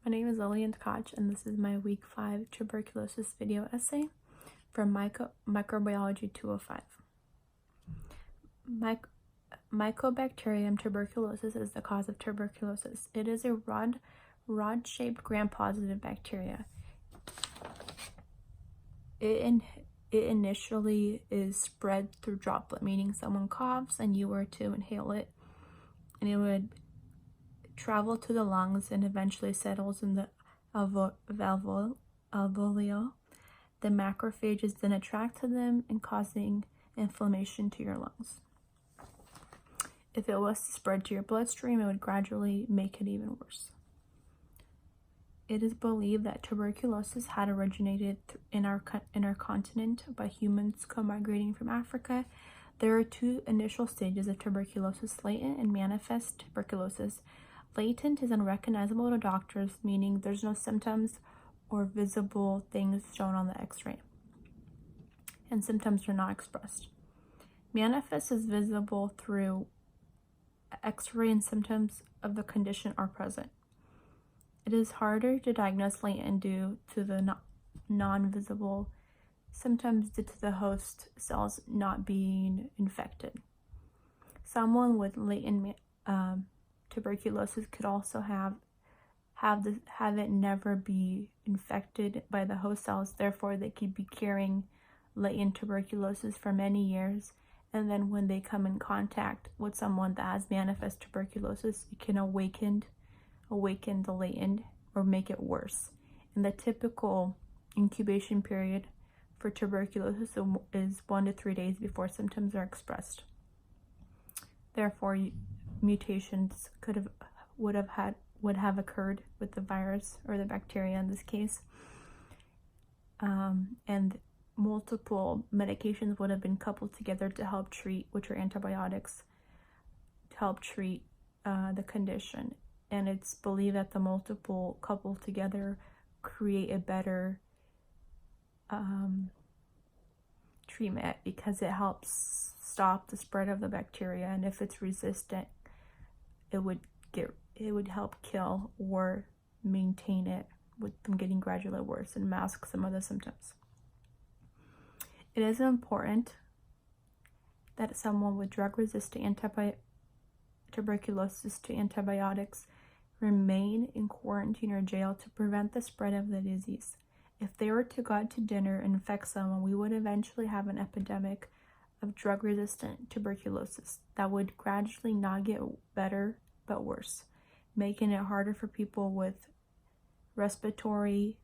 My name is Lillian Koch, and this is my Week 5 tuberculosis video essay from Microbiology 205. Mycobacterium tuberculosis is the cause of tuberculosis. It is a rod-shaped gram-positive bacteria. It initially is spread through droplet, meaning someone coughs and you were to inhale it, and it would travel to the lungs and eventually settles in the alveoli. The macrophages then attract to them and causing inflammation to your lungs. If it was to spread to your bloodstream, it would gradually make it even worse. It is believed that tuberculosis had originated in our continent by humans co-migrating from Africa. There are two initial stages of tuberculosis: latent and manifest tuberculosis. Latent is unrecognizable to doctors, meaning there's no symptoms or visible things shown on the x-ray, and symptoms are not expressed. Manifest is visible through x-ray and symptoms of the condition are present. It is harder to diagnose latent due to the non-visible symptoms due to the host cells not being infected. Someone with latent tuberculosis could also have it never be infected by the host cells. Therefore, they could be carrying latent tuberculosis for many years, and then when they come in contact with someone that has manifest tuberculosis, it can awaken the latent or make it worse. And the typical incubation period for tuberculosis is 1 to 3 days before symptoms are expressed. Therefore, mutations would have occurred with the virus or the bacteria in this case, and multiple medications would have been coupled together to help treat, which are antibiotics, to help treat the condition. And it's believed that the multiple coupled together create a better treatment because it helps stop the spread of the bacteria, and if it's resistant, it would help kill or maintain it with them getting gradually worse and mask some of the symptoms. It is important that someone with drug-resistant tuberculosis to antibiotics remain in quarantine or jail to prevent the spread of the disease. If they were to go out to dinner and infect someone, we would eventually have an epidemic of drug-resistant tuberculosis that would gradually not get better but worse, making it harder for people with respiratory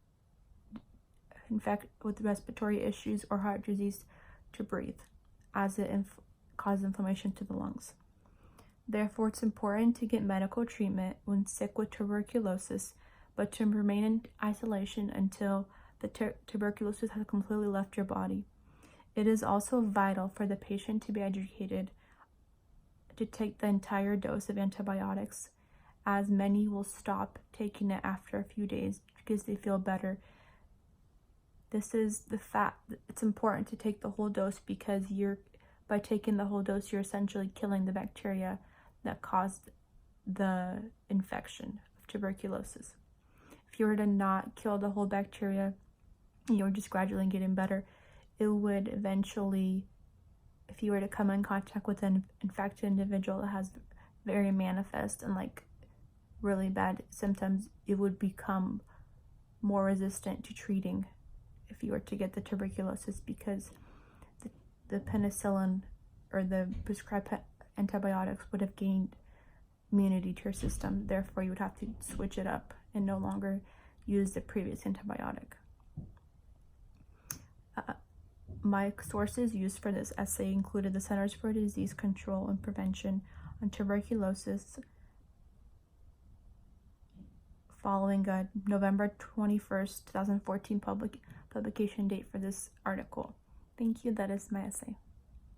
issues or heart disease to breathe, as it causes inflammation to the lungs. Therefore, it's important to get medical treatment when sick with tuberculosis, but to remain in isolation until the tuberculosis has completely left your body. It is also vital for the patient to be educated to take the entire dose of antibiotics, as many will stop taking it after a few days because they feel better. This is it's important to take the whole dose because by taking the whole dose, you're essentially killing the bacteria that caused the infection of tuberculosis. If you were to not kill the whole bacteria, you were just gradually getting better, it would eventually, if you were to come in contact with an infected individual that has very manifest and really bad symptoms, it would become more resistant to treating if you were to get the tuberculosis, because the penicillin or the prescribed antibiotics would have gained immunity to your system. Therefore, you would have to switch it up and no longer use the previous antibiotic. My sources used for this essay included the Centers for Disease Control and Prevention on Tuberculosis, following a November 21st, 2014 publication date for this article. Thank you. That is my essay.